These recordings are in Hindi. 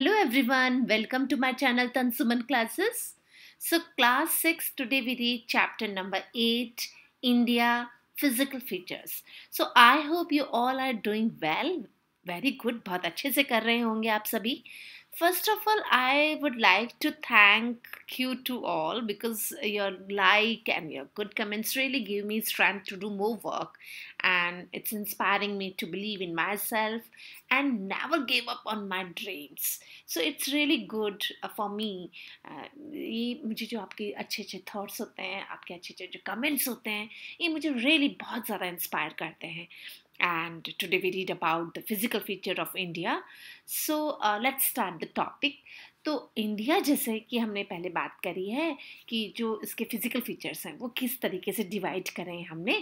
Hello everyone, welcome to my channel Tansuman Classes. So class 6 today we read chapter number 8 India Physical Features. So I hope you all are doing well. Very good, बहुत अच्छे से कर रहे होंगे आप सभी. First of all, I would like to thank you to all because your like and your good comments really give me strength to do more work, and it's inspiring me to believe in myself and never give up on my dreams. So it's really good for me. ये मुझे जो आपके अच्छे अच्छे थॉट्स होते हैं, आपके अच्छे अच्छे जो कमेंट्स होते हैं, ये मुझे really बहुत ज़्यादा इंस्पायर करते हैं. And today we read about the physical feature of India. So let's start the topic. तो इंडिया जैसे कि हमने पहले बात करी है कि जो इसके फिजिकल फीचर्स हैं वो किस तरीके से डिवाइड करें हमने.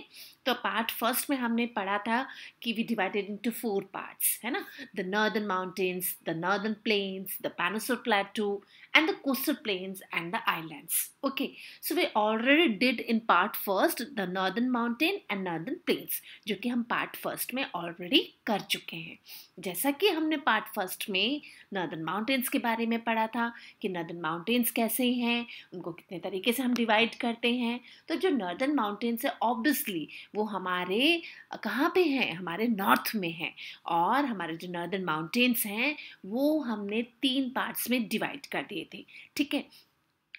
तो पार्ट फर्स्ट में हमने पढ़ा था कि वी डिवाइडेड इनटू 4 पार्ट्स, है ना. The northern mountains, the northern plains, the peninsular प्लेटू and the coastal plains and the islands. Okay, so we already did in part first the northern mountain and northern plains, जो कि हम पार्ट फर्स्ट में ऑलरेडी कर चुके हैं. जैसा कि हमने पार्ट फर्स्ट में नॉर्दर्न माउंटेन्स के बारे में पढ़ा था कि नॉर्दर्न माउंटेन्स कैसे हैं, उनको कितने तरीके से हम डिवाइड करते हैं. तो जो नॉर्दर्न माउंटेन्स है ऑब्वियसली वो हमारे कहाँ पे हैं, हमारे नॉर्थ में हैं. और हमारे जो नॉर्दर्न माउंटेन्स हैं वो हमने 3 पार्ट्स में डिवाइड कर दिए थे. ठीक है,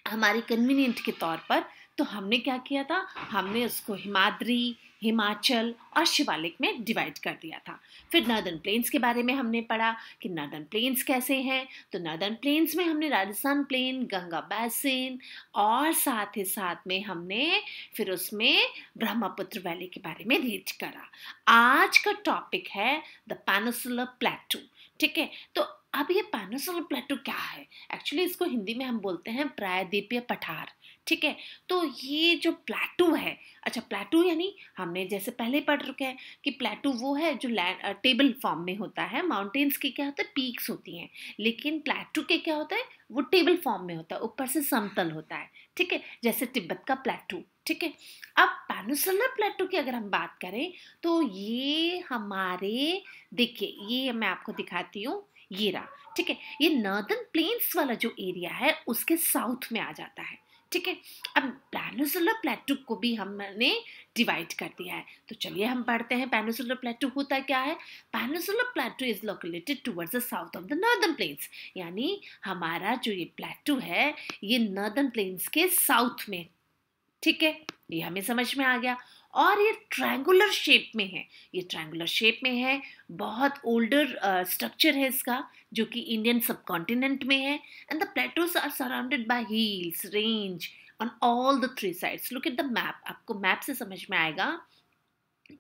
हमारे कन्वीनियंट के तौर पर. तो हमने क्या किया था, हमने उसको हिमाद्री, हिमाचल और शिवालिक में डिवाइड कर दिया था. फिर नॉर्दर्न प्लेन्स के बारे में हमने पढ़ा कि नॉर्दर्न प्लेन्स कैसे हैं. तो नॉर्दर्न प्लेन्स में हमने राजस्थान प्लेन, गंगा बैसिन और साथ ही साथ में हमने फिर उसमें ब्रह्मपुत्र वैली के बारे में रीड करा. आज का टॉपिक है द पेनिनसुलर प्लेटू. ठीक है, तो अब ये पेनिनसुलर प्लेटू क्या है. एक्चुअली इसको हिंदी में हम बोलते हैं प्रायद्वीपीय पठार. ठीक है, तो ये जो प्लेटू है, अच्छा प्लेटू यानी हमने जैसे पहले पढ़ चुके हैं कि प्लेटू वो है जो लैंड टेबल फॉर्म में होता है. माउंटेन्स के क्या होता है, पीक्स होती हैं, लेकिन प्लेटू के क्या होता है, वो टेबल फॉर्म में होता है, ऊपर से समतल होता है. ठीक है, जैसे तिब्बत का प्लेटू. ठीक है, अब पेनिनसुलर प्लेटू की अगर हम बात करें तो ये हमारे, देखिए ये मैं आपको दिखाती हूँ, ये रहा. ठीक है, ये नॉर्दर्न प्लेन्स वाला जो एरिया है उसके साउथ में आ जाता है. ठीक है, अब पेनिनसुलर प्लेटू को भी हमने डिवाइड कर दिया है. तो चलिए हम पढ़ते हैं पेनिनसुलर प्लेटू होता क्या है. Peninsular प्लेटू is located towards the south of the northern plains. यानी हमारा जो ये प्लेटू है ये नॉर्दर्न प्लेन्स के साउथ में. ठीक है, ये हमें समझ में आ गया. और ये ट्रायंगुलर शेप में है, ये ट्रायंगुलर शेप में है. बहुत ओल्डर स्ट्रक्चर है इसका, जो कि इंडियन सब कॉन्टिनेंट में है. And the plateaus are surrounded by hills range on all the 3 sides. Look at the map, आपको मैप से समझ में आएगा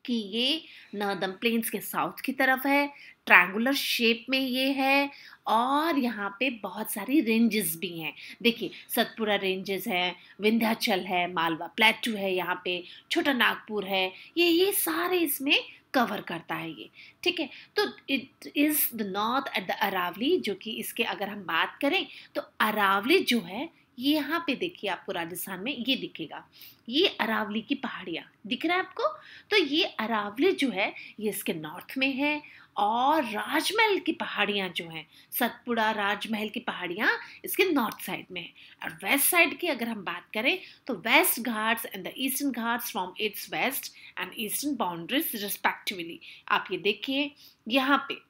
कि ये नॉर्दर्न प्लेन्स के साउथ की तरफ है, ट्रायंगुलर शेप में ये है. और यहाँ पे बहुत सारी रेंजेस भी हैं. देखिए सतपुरा रेंजेस है, विंध्याचल है, मालवा प्लेटू है, यहाँ पे छोटा नागपुर है, ये सारे इसमें कवर करता है ये. ठीक है, तो it is the north at the Aravalli, जो कि इसके अगर हम बात करें तो अरावली जो है ये यहाँ पे देखिए, आपको राजस्थान में ये दिखेगा, ये अरावली की पहाड़ियाँ दिख रहा है आपको. तो ये अरावली जो है ये इसके नॉर्थ में है. और राजमहल की पहाड़ियाँ जो हैं, सतपुड़ा राजमहल की पहाड़ियाँ इसके नॉर्थ साइड में है. और वेस्ट साइड की अगर हम बात करें तो west Ghats and the eastern Ghats from its west and eastern boundaries respectively. आप ये देखिए यहाँ पे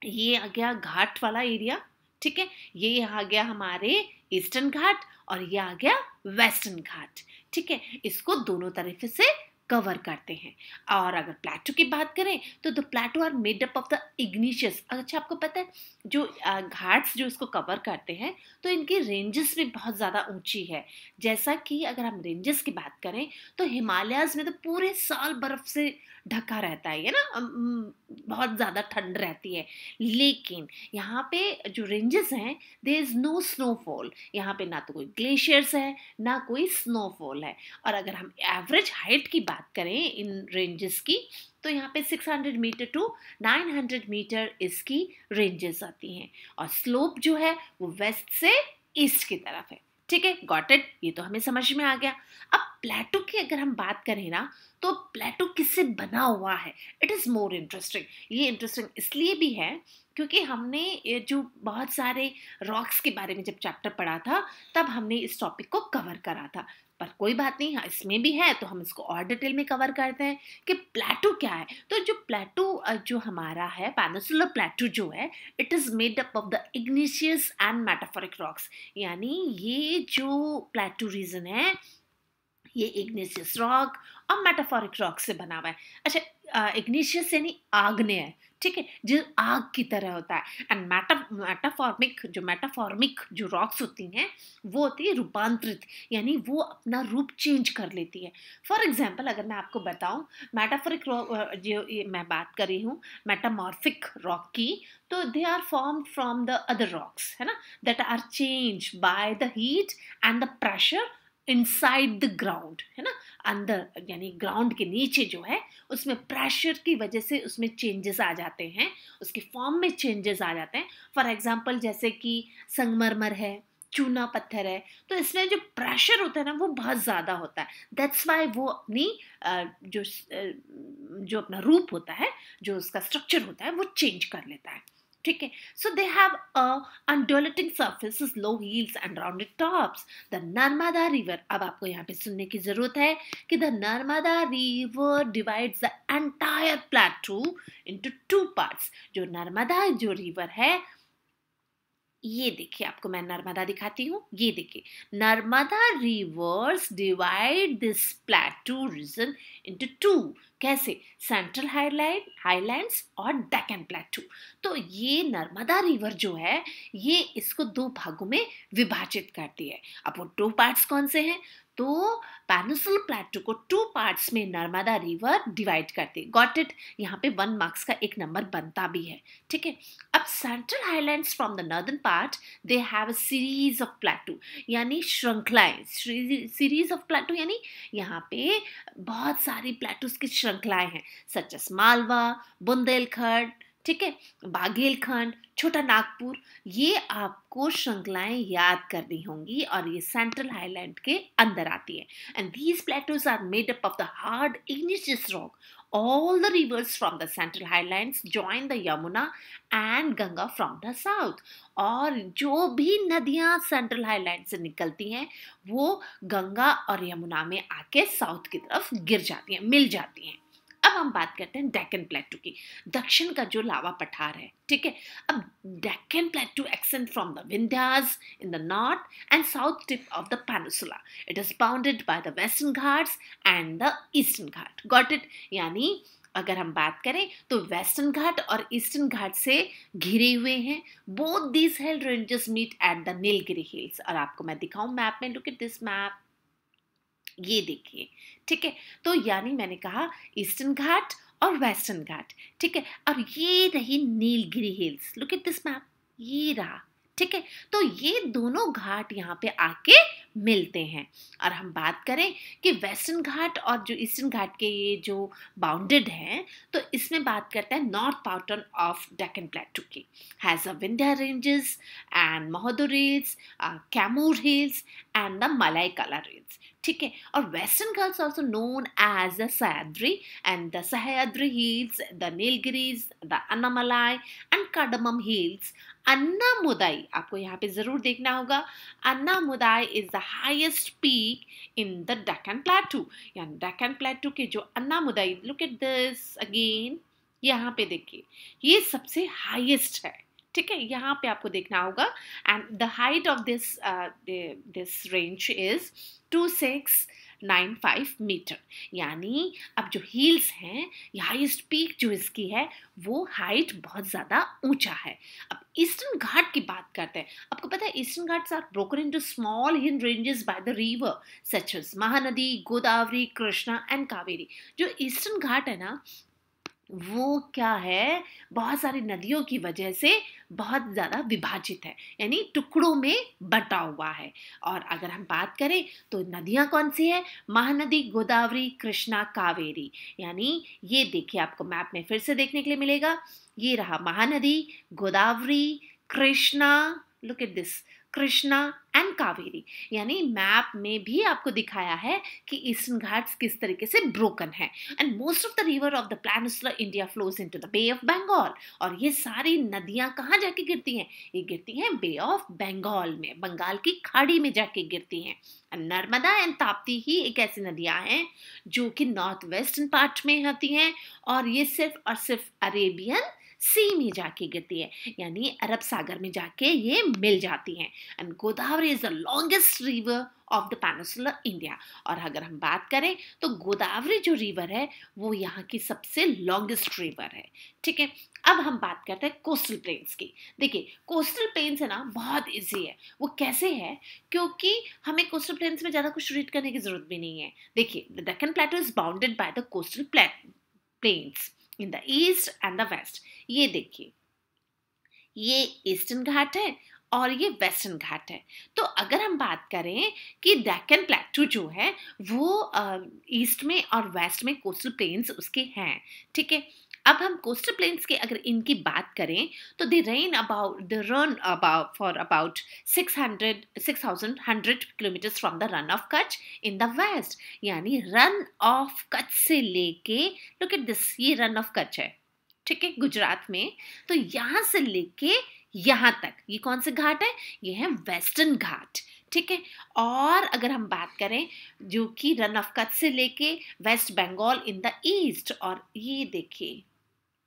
ये आ गया घाट वाला एरिया. ठीक है, ये आ गया हमारे ईस्टर्न घाट और ये आ गया वेस्टर्न घाट. ठीक है, इसको दोनों तरीके से कवर करते हैं. और अगर प्लेटू की बात करें तो the plateau are made up of the igneous. अच्छा आपको पता है जो घाट्स जो इसको कवर करते हैं तो इनकी रेंजेस भी बहुत ज़्यादा ऊंची है. जैसा कि अगर हम रेंजेस की बात करें तो हिमालयाज में तो पूरे साल बर्फ से ढका रहता है ना, बहुत ज़्यादा ठंड रहती है. लेकिन यहाँ पे जो रेंजेस हैं देयर इज़ नो स्नोफॉल. यहाँ पे ना तो कोई ग्लेशियर्स है ना कोई स्नोफॉल है. और अगर हम एवरेज हाइट की बात करें इन रेंजेस की तो यहाँ पे 600 मीटर टू 900 मीटर इसकी रेंजेस आती हैं. और स्लोप जो है वो वेस्ट से ईस्ट की तरफ है. ठीक है, गॉट इट, ये तो हमें समझ में आ गया. अब प्लेटो की अगर हम बात करें ना, तो प्लेटो किससे बना हुआ है, इट इज़ मोर इंटरेस्टिंग। ये इंटरेस्टिंग इसलिए भी है क्योंकि हमने ये जो बहुत सारे रॉक्स के बारे में जब चैप्टर पढ़ा था, तब हमने इस टॉपिक को कवर करा था। पर कोई बात नहीं, हाँ, इसमें भी है तो हम इसको और डिटेल में कवर करते हैं कि प्लेटो क्या है। तो जो प्लेटो जो हमारा है, पेनिनसुलर प्लेटो जो है, it is made up of the igneous and metaphoric rocks. यानी ये जो प्लेटो रीजन है, ये इग्निशियस रॉक और मेटाफोरिक रॉक से बना हुआ है। अच्छा, इग्निशियस यानी आग्नेय, ठीक है, जो आग की तरह होता है। एंड मेटाफॉर्मिक जो रॉक्स होती हैं, वो होती है रूपांतरित, यानी वो अपना रूप चेंज कर लेती है। फॉर एग्जाम्पल अगर मैं आपको बताऊं, मेटाफोरिक रॉक जो मैं बात कर रही हूँ मेटामॉर्फिक रॉक की, तो they are form from the other rocks, है ना, that are change by the heat and the pressure inside the ground, है ना, अंदर यानी ग्राउंड के नीचे जो है, उसमें प्रेशर की वजह से उसमें चेंजेस आ जाते हैं, उसकी फॉर्म में चेंजेस आ जाते हैं। फॉर एग्जांपल जैसे कि संगमरमर है, चूना पत्थर है, तो इसमें जो प्रेशर होता है ना, वो बहुत ज़्यादा होता है। दैट्स वाई वो अपनी जो अपना रूप होता है, जो उसका स्ट्रक्चर होता है, वो चेंज कर लेता है, ठीक है। So they have undulating surfaces, low heels and rounded tops. The Narmada river, अब आपको यहाँ पे सुनने की जरूरत है कि the Narmada river divides the entire plateau into two parts. जो नर्मदा जो रिवर है, ये देखिए, आपको मैं नर्मदा दिखाती हूँ, ये देखिए, Narmada rivers divide this plateau region into two. कैसे? सेंट्रल हाईलैंड्स और डेक्कन प्लेटू। तो ये नर्मदा रिवर जो है, ये इसको दो भागों में विभाजित करती है। अब वो दो पार्ट्स कौन से हैं? तो पेनिनसुलर प्लेटू को टू पार्ट्स में नर्मदा रिवर डिवाइड करती है। Got it? यहाँ पे 1 मार्क्स का एक नंबर बनता भी है, ठीक है। अब central highlands from the northern part, they have a series of प्लेटू, यानी श्रृंखलाएं। सीरीज ऑफ प्लेटू यानी यहाँ पे बहुत सारी प्लेटूस की श्रृंखलाएं हैं, सच एस मालवा, बुंदेलखंड, ठीक है, बाघेलखंड, छोटा नागपुर। ये आपको श्रृंखलाएं याद करनी होंगी और ये सेंट्रल हाईलैंड के अंदर आती है। And these plateaus are made up of the hard igneous rock. All the rivers from the central highlands join the Yamuna and Ganga from the south. और जो भी नदियां सेंट्रल हाईलैंड से निकलती हैं, वो गंगा और यमुना में आके साउथ की तरफ गिर जाती हैं, मिल जाती हैं। अब हम बात करते हैं डेक्कन प्लेटू की, दक्षिण का जो लावा पठार है, ठीक है। अब Deccan प्लेटू extend from the Vindhyas in the north and south tip of the peninsula. It is bounded by the western Ghats and the eastern Ghat. Got it? यानी अगर हम बात करें तो वेस्टर्न घाट और ईस्टर्न घाट से घिरे हुए हैं। Both these hill ranges meet at the Nilgiri hills. और आपको मैं दिखाऊं मैप में, लुक एट दिस मैप, ये देखिए, ठीक है। तो यानी मैंने कहा ईस्टर्न घाट और वेस्टर्न घाट, ठीक है। और ये रही Nilgiri hills, look at this map, ये रहा, ठीक है। तो ये दोनों घाट यहाँ पे आके मिलते हैं। और हम बात करें कि वेस्टर्न घाट और जो ईस्टर्न घाट के ये जो बाउंडेड हैं, तो इसमें बात करते हैं north portion of Deccan plateau की, has a Vindhya ranges and Mahadeo hills, Kaimur hills and the Malai Kala hills, ठीक है। और western Ghats also known as the Sahyadri and the Sahyadri hills, the Nilgiris, the Annamalai and cardamom hills. Anamudi आपको यहाँ पे जरूर देखना होगा। Anamudi is the highest peak in the Deccan plateau, यानी डेक्कन प्लेटू के जो Anamudi, look at this again, यहाँ पे देखिए, ये सबसे हाईएस्ट है, ठीक है। यहाँ पे आपको देखना होगा। And the height of this range is 2695 metre. यानी अब जो हिल्स हैं, हाईएस्ट पीक जो इसकी है, वो हाइट बहुत ज़्यादा ऊंचा है। अब ईस्टर्न घाट की बात करते हैं। आपको पता है eastern Ghats are broken into small hill ranges by the river such as Mahanadi, Godavari, Krishna and Kaveri. जो ईस्टर्न घाट है ना, वो क्या है, बहुत सारी नदियों की वजह से बहुत ज़्यादा विभाजित है, यानी टुकड़ों में बटा हुआ है। और अगर हम बात करें तो नदियाँ कौन सी है? महानदी, गोदावरी, कृष्णा, कावेरी। यानी ये देखिए, आपको मैप में फिर से देखने के लिए मिलेगा, ये रहा Mahanadi, Godavari, Krishna, look at this, Krishna and Kaveri. यानी मैप में भी आपको दिखाया है कि ईस्टर्न घाट्स किस तरीके से ब्रोकन है। And most of the river of the peninsular India flows into the Bay of Bengal. और ये सारी नदियां कहाँ जाके गिरती हैं? ये गिरती हैं बे ऑफ बंगाल में, बंगाल की खाड़ी में जाके गिरती हैं। नर्मदा एंड ताप्ती ही एक ऐसी नदियां हैं जो कि नॉर्थ वेस्टर्न पार्ट में होती हैं, और ये सिर्फ और सिर्फ अरेबियन सी में जाके गिरती है, यानी अरब सागर में जाके ये मिल जाती हैं। And Godavari is the longest river of the peninsular India. और अगर हम बात करें तो गोदावरी जो रिवर है वो यहाँ की सबसे लॉन्गेस्ट रिवर है। ठीक है, अब हम बात करते हैं कोस्टल प्लेन्स की। देखिए कोस्टल प्लेन्स है ना, बहुत इजी है। वो कैसे है? क्योंकि हमें कोस्टल प्लेन्स में ज़्यादा कुछ रीड करने की जरूरत भी नहीं है। देखिए the Deccan plateau is bounded by the coastal plains in the east and the west. ये देखिए, ये ईस्टर्न घाट है और ये वेस्टर्न घाट है। तो अगर हम बात करें कि डेक्कन प्लेटू जो है वो ईस्ट में और वेस्ट में कोस्टल प्लेन्स उसके हैं। ठीक है, अब हम कोस्टल प्लेन्स के अगर इनकी बात करें तो they run about for about 6,100 kilometres from the run of Kutch in the west. यानी रन ऑफ कच्छ से लेके, लुक एट दिस, ये रन ऑफ कच्छ है, ठीक है, गुजरात में। तो यहाँ से लेके यहाँ तक ये कौन से घाट है? ये है वेस्टर्न घाट। ठीक है, और अगर हम बात करें जो कि रन ऑफ कच्छ से लेके West Bengal in the east, और ये देखिए,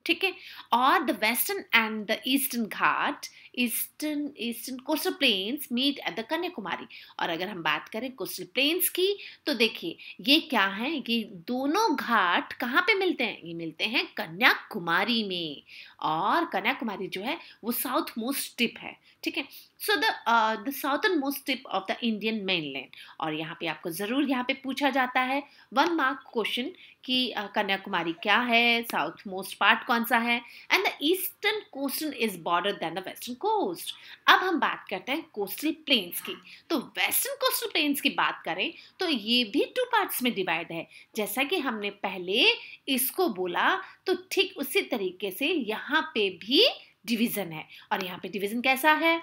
ठीक है, और the western and the eastern Ghat, eastern coastal plains meet at the Kanyakumari. और अगर हम बात करें कोस्टल प्लेन्स की तो देखिए ये क्या है, ये दोनों घाट कहाँ पे मिलते हैं? ये मिलते हैं कन्याकुमारी में, और कन्याकुमारी जो है वो साउथ मोस्ट टिप है। ठीक है, so the southern most tip of the Indian mainland. और यहाँ पे आपको जरूर यहाँ पे पूछा जाता है 1 मार्क क्वेश्चन कि कन्याकुमारी क्या है, साउथ मोस्ट पार्ट कौन सा है, and the eastern coastal is border than the western coast. अब हम बात करते हैं कोस्टल प्लेन्स की। तो वेस्टर्न कोस्टल प्लेन्स की बात करें तो ये भी 2 पार्ट्स में डिवाइड है। जैसा कि हमने पहले इसको बोला, तो ठीक उसी तरीके से यहाँ पे भी डिवीजन है। और यहाँ पे डिवीजन कैसा है?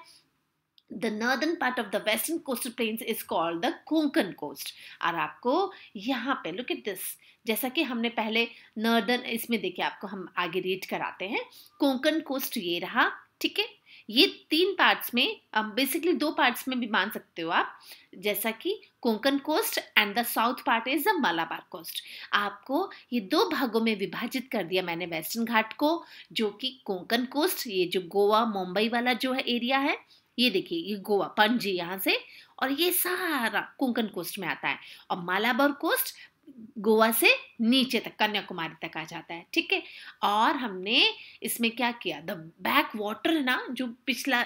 The northern part of the western coastal plains is called the Konkan coast। और आपको यहाँ पे look at this, जैसा कि हमने पहले नॉर्दर्न, इसमें देखिए आपको हम आगे रीड कराते हैं। कोंकण कोस्ट ये रहा, ठीक है, ये 3 पार्ट्स में, बेसिकली 2 पार्ट्स में भी मान सकते हो आप, जैसा कि Konkan coast and the south part is the Malabar coast. आपको ये 2 भागों में विभाजित कर दिया मैंने वेस्टर्न घाट को, जो कि कोंकण कोस्ट, ये जो गोवा मुंबई वाला जो है एरिया है, ये देखिए ये गोवा पणजी यहाँ से, और ये सारा कोंकण कोस्ट में आता है। और मालाबार कोस्ट गोवा से नीचे तक कन्याकुमारी तक आ जाता है। ठीक है, और हमने इसमें क्या किया, द बैक वाटर है ना, जो पिछला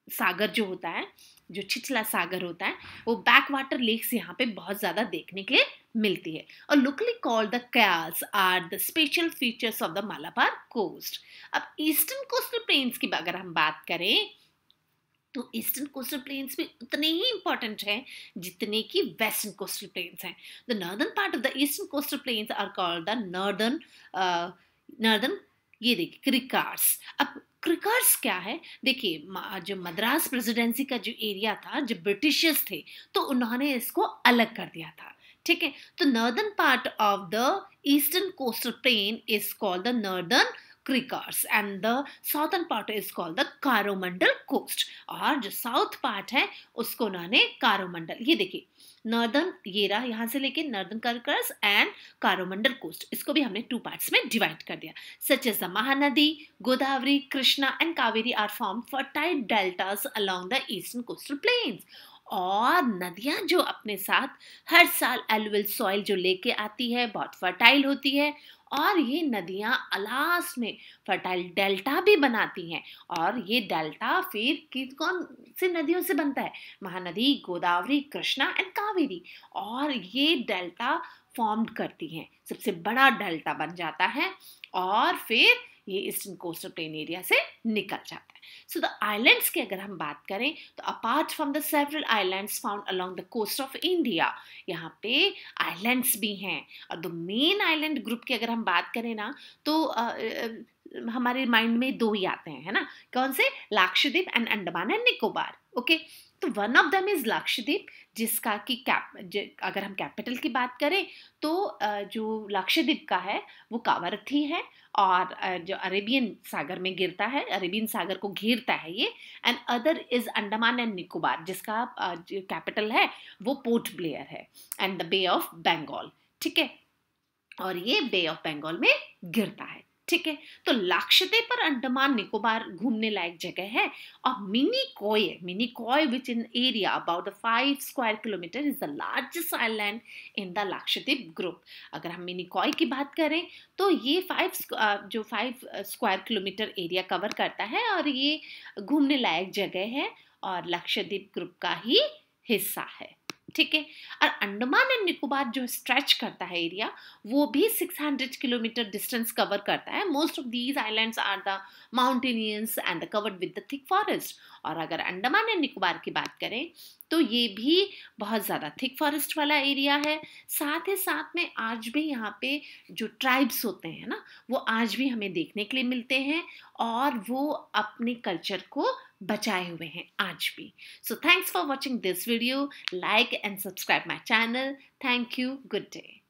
सागर जो होता है, जो छिछला सागर होता है, वो बैक वाटर लेक्स यहाँ पे बहुत ज्यादा देखने के लिए मिलती है। और locally called the kayals are the special features of the Malabar coast. अब ईस्टर्न कोस्टल प्लेन्स की अगर हम बात करें तो ईस्टर्न कोस्टल प्लेन्स भी उतने ही इंपॉर्टेंट हैं जितने कि वेस्टर्न कोस्टल प्लेन्स हैं। The northern part of the eastern coastal plains are called the northern, ये देखिए क्रिकार्स। अब क्रिकार्स क्या है? देखिए जो मद्रास प्रेसिडेंसी का जो एरिया था, जो ब्रिटिशर्स थे, तो उन्होंने इसको अलग कर दिया था। ठीक है, तो northern part of the eastern coastal plain is called the northern Circars and the southern part is called the Coromandel coast. और जो साउथ पार्ट है उसको उन्होंने कारोमंडल, ये देखिए नॉर्दर्न ये रहा, यहाँ से लेके northern Circars and Coromandel coast, इसको भी हमने 2 पार्ट्स में डिवाइड कर दिया। Such as the Mahanadi, Godavari, Krishna and Kaveri are form fertile deltas along the eastern coastal plains. और नदियां जो अपने साथ हर साल एलुवियल सॉइल जो लेके आती है, बहुत फर्टाइल होती है, और ये नदियां लास्ट में फर्टाइल डेल्टा भी बनाती हैं। और ये डेल्टा फिर कौन सी नदियों से बनता है? महानदी, गोदावरी, कृष्णा एंड कावेरी। और ये डेल्टा फॉर्म करती हैं, सबसे बड़ा डेल्टा बन जाता है, और फिर ये ईस्टर्न कोस्टल प्लेन एरिया से निकल जाता है। सो द आइलैंड्स की अगर हम बात करें तो apart from the several islands found along the coast of India, यहाँ पे आइलैंड्स भी हैं। और द मेन आइलैंड ग्रुप की अगर हम बात करें ना तो हमारे माइंड में दो ही आते हैं, है ना? कौन से? Lakshadweep and Andaman and Nicobar. Okay, तो one of them is Lakshadweep, जिसका कि अगर हम कैपिटल की बात करें तो जो लक्षद्वीप का है वो कावारत्ती है, और जो अरेबियन सागर में गिरता है, अरेबियन सागर को घेरता है ये। And other is Andaman and Nicobar, जिसका जो कैपिटल है वो पोर्ट ब्लेयर है, and the Bay of Bengal. ठीक है, और ये बे ऑफ बंगाल में गिरता है। ठीक है, तो लक्षद्वीप और अंडमान निकोबार घूमने लायक जगह है। और mini coy which in area about 5 square kilometre is the largest island in the Lakshadweep group. अगर हम मिनी कॉय की बात करें तो ये 5 स्क्वायर किलोमीटर एरिया कवर करता है, और ये घूमने लायक जगह है और लक्षद्वीप ग्रुप का ही हिस्सा है। ठीक है, और अंडमान एंड निकोबार जो स्ट्रेच करता है एरिया, वो भी 600 किलोमीटर डिस्टेंस कवर करता है। Most of these islands are the mountainous and covered with the thick forest. और अगर अंडमान एंड निकोबार की बात करें तो ये भी बहुत ज़्यादा थिक फॉरेस्ट वाला एरिया है। साथ ही साथ में आज भी यहाँ पे जो ट्राइब्स होते हैं ना, वो आज भी हमें देखने के लिए मिलते हैं, और वो अपने कल्चर को बचाए हुए हैं आज भी। So thanks for watching this video. Like and subscribe my channel. Thank you. Good day.